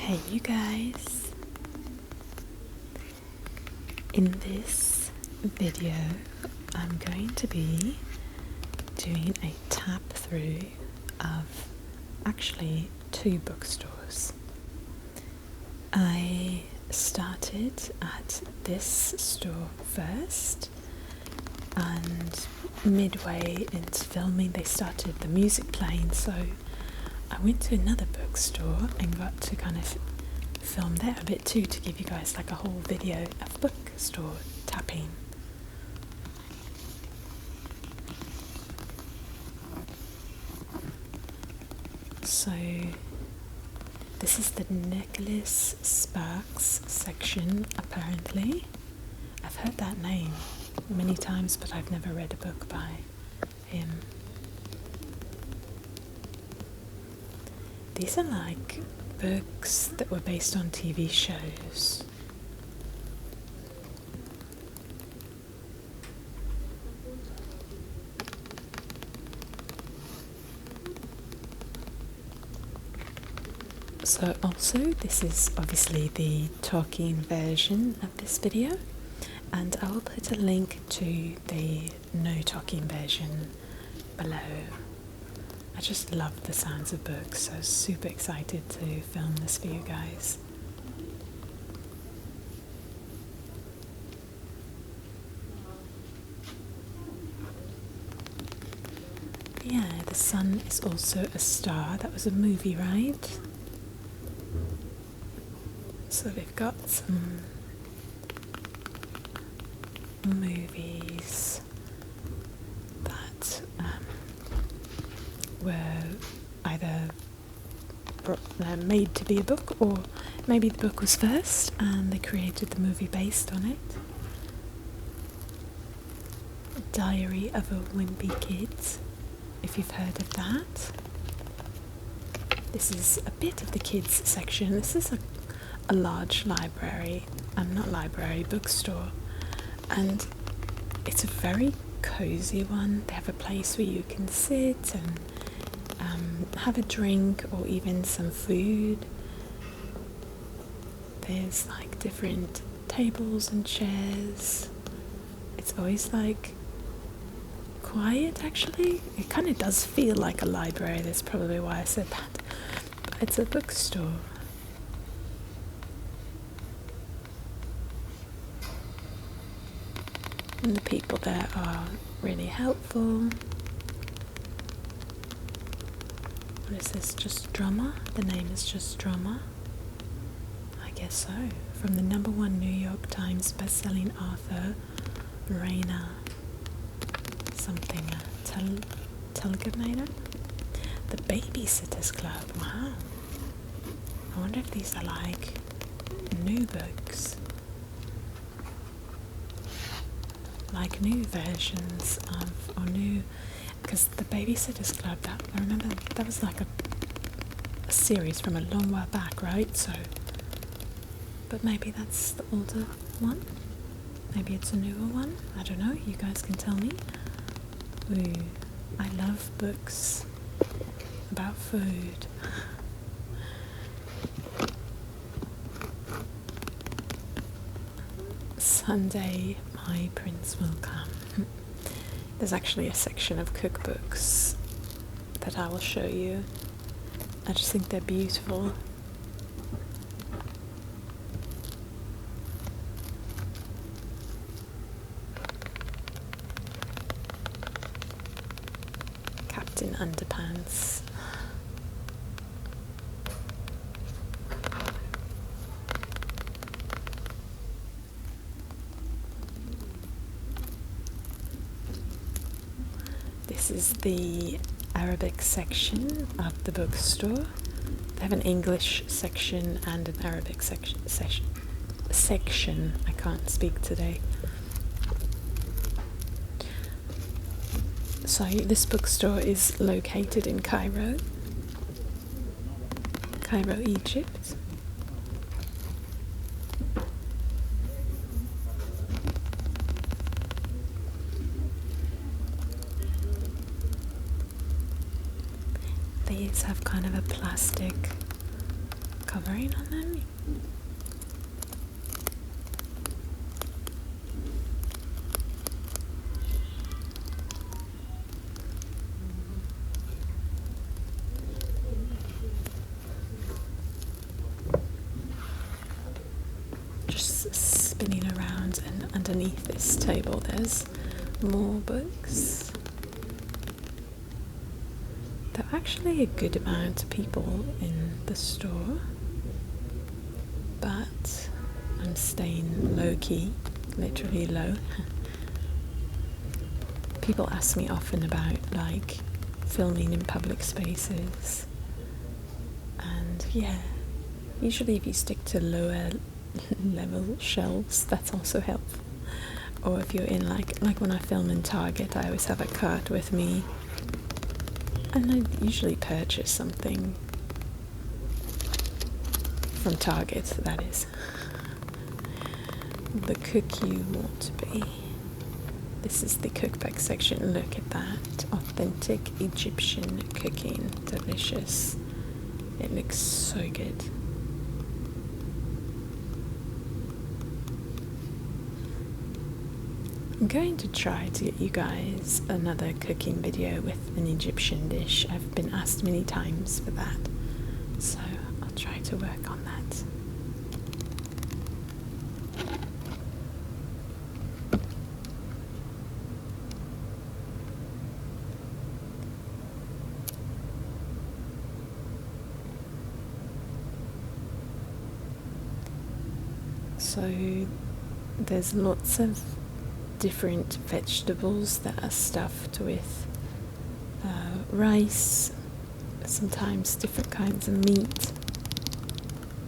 Hey you guys, in this video I'm going to be doing a tap through of actually two bookstores. I started at this store first, and midway into filming they started the music playing, so I went to another bookstore and got to kind of film there a bit too, to give you guys like a whole video of bookstore tapping. So this is the Nicholas Sparks section apparently. I've heard that name many times, but I've never read a book by him. These are like books that were based on TV shows. So also this is obviously the talking version of this video, and I will put a link to the no talking version below. I just love the sounds of books, so super excited to film this for you guys. Yeah, The Sun is Also a Star. That was a movie, right? So we've got some movies that were either made to be a book, or maybe the book was first and they created the movie based on it. Diary of a Wimpy Kid, if you've heard of that. This is a bit of the kids section. This is a large library, not library, bookstore, and it's a very cozy one. They have a place where you can sit and have a drink or even some food. There's like different tables and chairs. It's always like quiet actually. It kind of does feel like a library, that's probably why I said that, but it's a bookstore. And the people there are really helpful. What is this? Just Drama? The name is Just Drama? I guess so. From the #1 New York Times bestselling author Raina something Telgemeier. The Babysitter's Club. Wow. I wonder if these are like new books, like new versions of, or new, because the Babysitter's Club, that I remember that was like a series from a long while back, right? So, but maybe that's the older one, maybe it's a newer one, I don't know, you guys can tell me. Ooh, I love books about food. Sunday, My Prince Will Come. There's actually a section of cookbooks that I will show you. I just think they're beautiful. Captain Underpants. This is the Arabic section of the bookstore. They have an English section and an Arabic section. I can't speak today. So this bookstore is located in Cairo, Egypt. These have kind of a plastic covering on them. Just spinning around, and underneath this table there's more books. There are actually a good amount of people in the store, but I'm staying low-key, literally low. People ask me often about like filming in public spaces, and yeah, usually if you stick to lower level shelves, that's also helpful. Or if you're in like when I film in Target, I always have a cart with me, and I usually purchase something from Target, that is. The cook you want to be. This is the cookbook section. Look at that. Authentic Egyptian cooking. Delicious. It looks so good. I'm going to try to get you guys another cooking video with an Egyptian dish. I've been asked many times for that, so I'll try to work on that. So there's lots of different vegetables that are stuffed with rice, sometimes different kinds of meat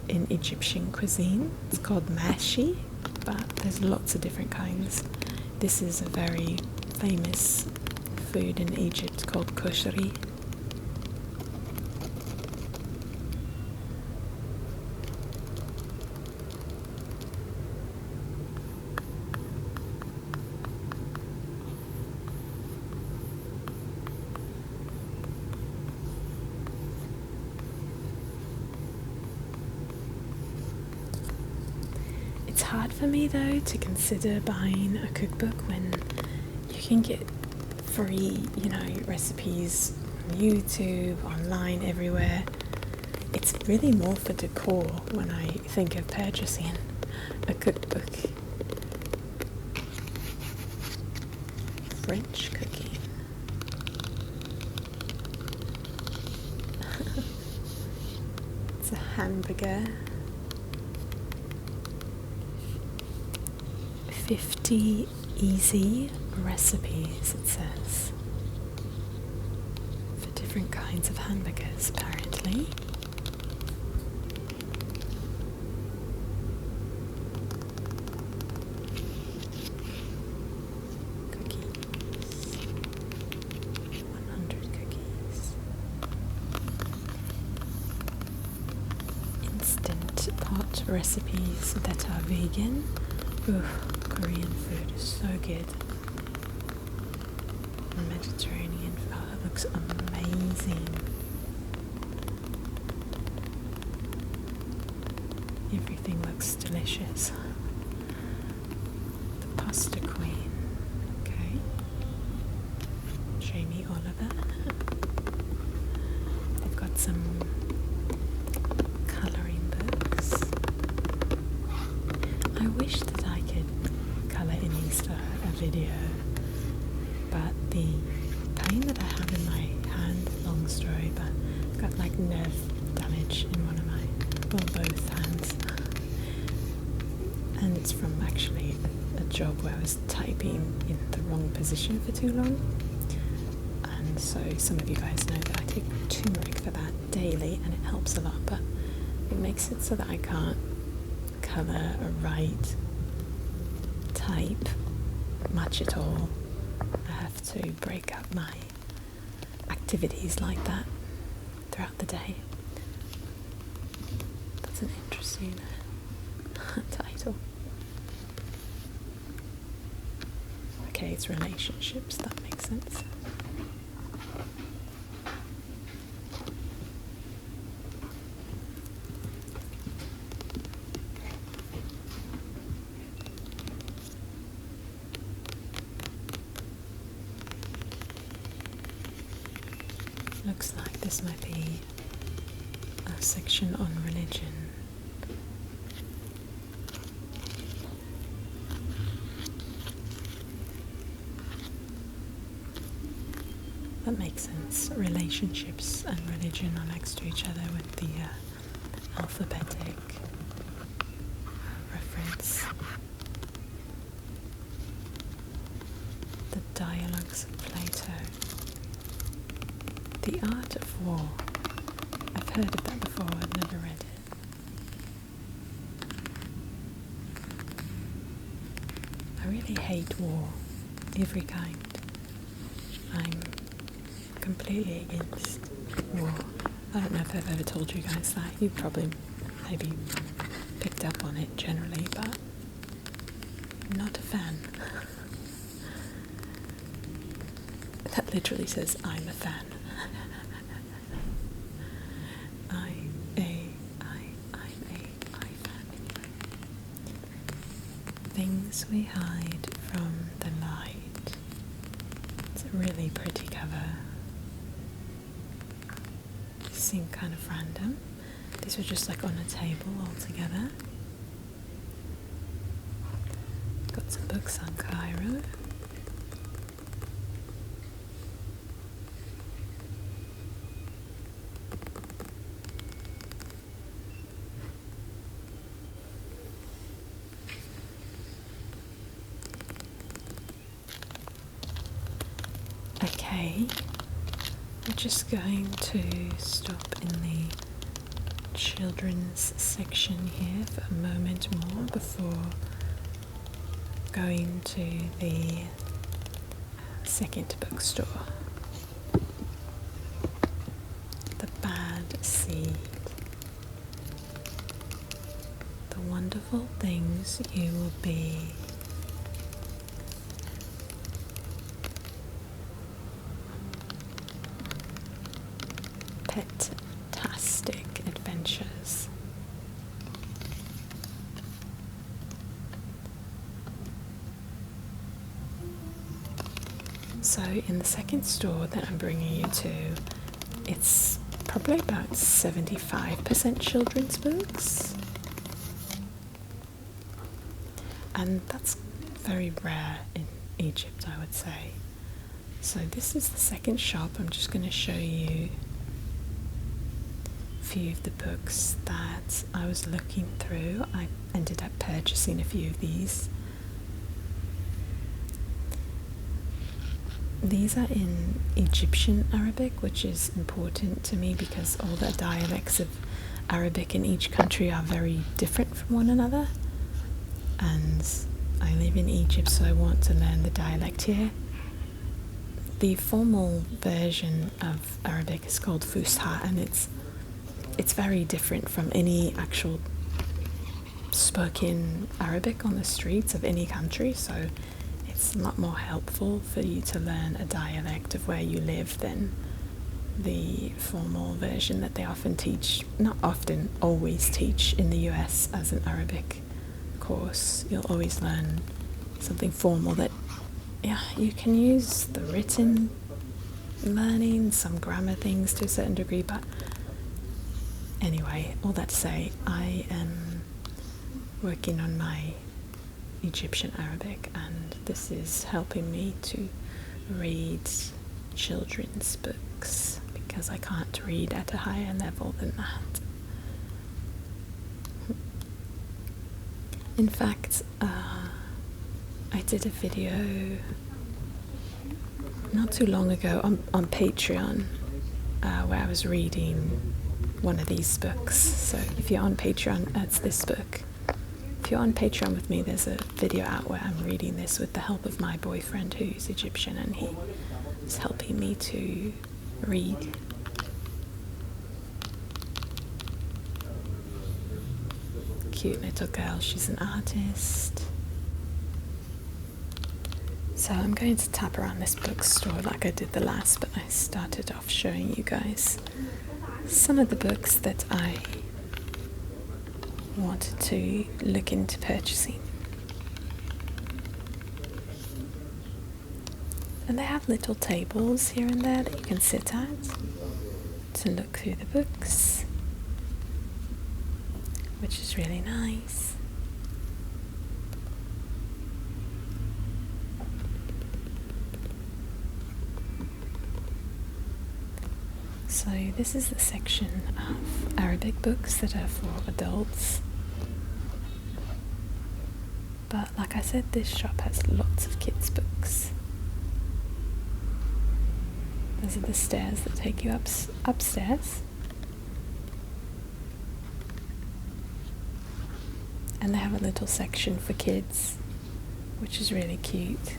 in Egyptian cuisine. It's called mashi, but there's lots of different kinds. This is a very famous food in Egypt called koshari. It's hard for me though to consider buying a cookbook when you can get free, recipes on YouTube, online, everywhere. It's really more for decor when I think of purchasing a cookbook. French cooking. It's a hamburger. 50 easy recipes, it says, for different kinds of hamburgers, apparently. Cookies. 100 cookies. Instant pot recipes that are vegan. Oof. Korean food is so good. Mediterranean food, it looks amazing. Everything looks delicious. The pasta queen. Okay. Jamie Oliver. They've got some colouring books. I wish that I could colour in these for a video, but the pain that I have in my hand, long story, but I've got like nerve damage in one of my, both hands, and it's from actually a job where I was typing in the wrong position for too long, and so some of you guys know that I take turmeric for that daily, and it helps a lot, but it makes it so that I can't colour or write, type much at all. I have to break up my activities like that throughout the day. That's an interesting title. Okay, it's relationships, that makes sense. this might be a section on religion. That makes sense. Relationships and religion are next to each other with the alphabetic reference. The Dialogues of Plato. The Art of War. I've heard of that before, I've never read it. I really hate war, every kind. I'm completely against war. I don't know if I've ever told you guys that. You probably maybe picked up on it generally, but I'm not a fan. That literally says I'm a fan. I'm a fan anyway. Things We Hide from the Light. It's a really pretty cover. They seem kind of random. These were just like on a table all together. Got some books on Cairo. Okay, we're just going to stop in the children's section here for a moment more before going to the second bookstore. The Bad Seed. The Wonderful Things You Will Be. Pet-tastic adventures. So in the second store that I'm bringing you to, it's probably about 75% children's books, and that's very rare in Egypt, I would say. So this is the second shop. I'm just going to show you few of the books that I was looking through. I ended up purchasing a few of these. These are in Egyptian Arabic, which is important to me because all the dialects of Arabic in each country are very different from one another, and I live in Egypt, so I want to learn the dialect here. The formal version of Arabic is called Fusha, and it's very different from any actual spoken Arabic on the streets of any country, so it's a lot more helpful for you to learn a dialect of where you live than the formal version that they often teach, not often, always teach in the US as an Arabic course. You'll always learn something formal that, yeah, you can use the written learning, some grammar things to a certain degree, but anyway, all that to say, I am working on my Egyptian Arabic, and this is helping me to read children's books because I can't read at a higher level than that. In fact, I did a video not too long ago on Patreon where I was reading one of these books. So if you're on Patreon, it's this book. If you're on Patreon with me, there's a video out where I'm reading this with the help of my boyfriend who's Egyptian, and he is helping me to read. Cute little girl, she's an artist. So I'm going to tap around this bookstore like I did the last, but I started off showing you guys some of the books that I wanted to look into purchasing. And they have little tables here and there that you can sit at to look through the books, which is really nice. So this is the section of Arabic books that are for adults. But like I said, this shop has lots of kids' books. Those are the stairs that take you upstairs. And they have a little section for kids, which is really cute.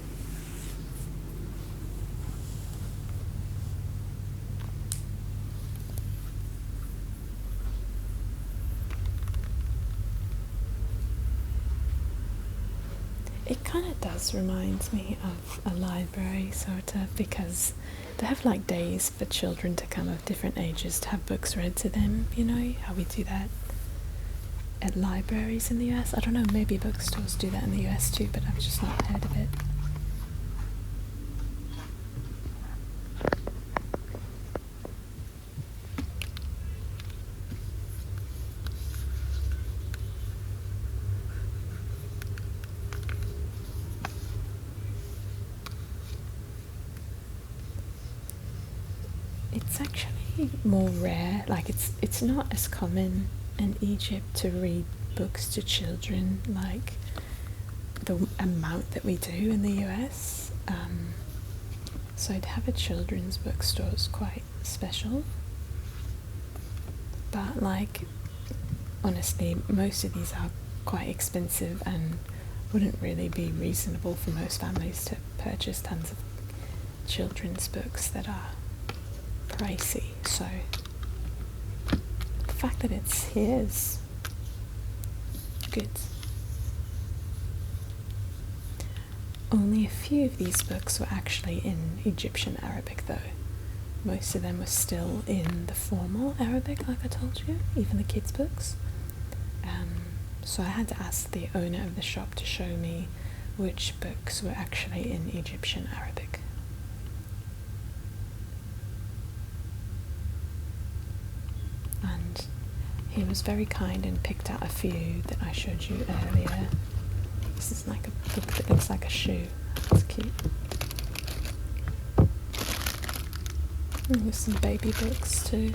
It kind of does remind me of a library, sort of, because they have like days for children to come of different ages to have books read to them, you know, how we do that at libraries in the US. I don't know, maybe bookstores do that in the US too, but I've just not heard of it. It's actually more rare, like it's not as common in Egypt to read books to children like the amount that we do in the US. So to have a children's bookstore is quite special. But like, honestly, most of these are quite expensive and wouldn't really be reasonable for most families to purchase tons of children's books that are pricey. So the fact that it's here is good. Only a few of these books were actually in Egyptian Arabic though. Most of them were still in the formal Arabic, like I told you, even the kids' books. So I had to ask the owner of the shop to show me which books were actually in Egyptian Arabic. And he was very kind and picked out a few that I showed you earlier. This is like a book that looks like a shoe. It's cute. And there's some baby books too.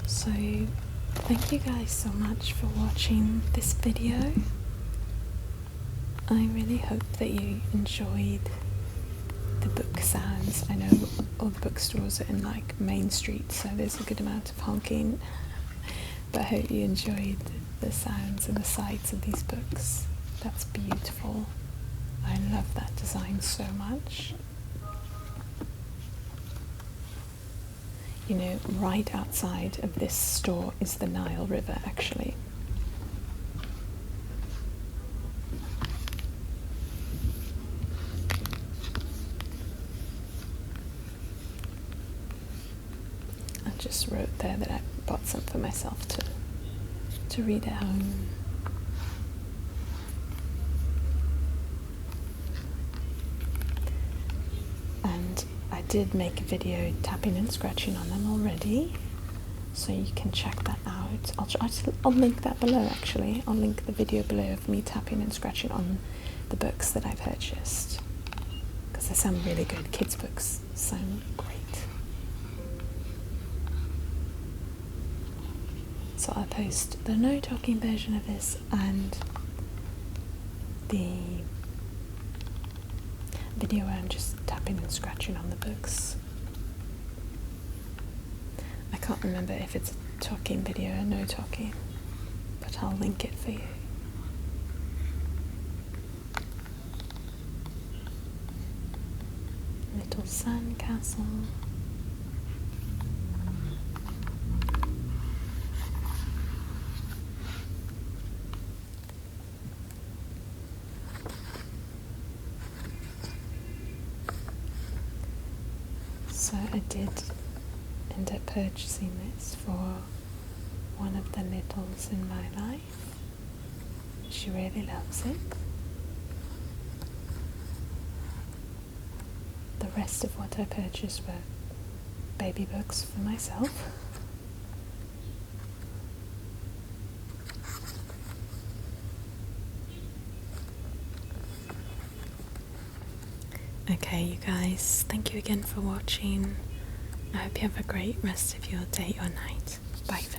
So thank you guys so much for watching this video. I really hope that you enjoyed the book sounds. I know all the bookstores are in like Main Street, so there's a good amount of honking, but I hope you enjoyed the sounds and the sights of these books. That's beautiful. I love that design so much. You know, right outside of this store is the Nile River actually. I just wrote there that I bought some for myself to read at home. And I did make a video tapping and scratching on them already, so you can check that out. I'll link that below actually. I'll link the video below of me tapping and scratching on the books that I purchased, because they sound really good. Kids' books sound great. So I'll post the no talking version of this and the video where I'm just tapping and scratching on the books. I can't remember if it's a talking video or no talking, but I'll link it for you. Little sand castle. So I did end up purchasing this for one of the littles in my life. She really loves it. the rest of what I purchased were baby books for myself. Okay, you guys, thank you again for watching. I hope you have a great rest of your day or night. Bye for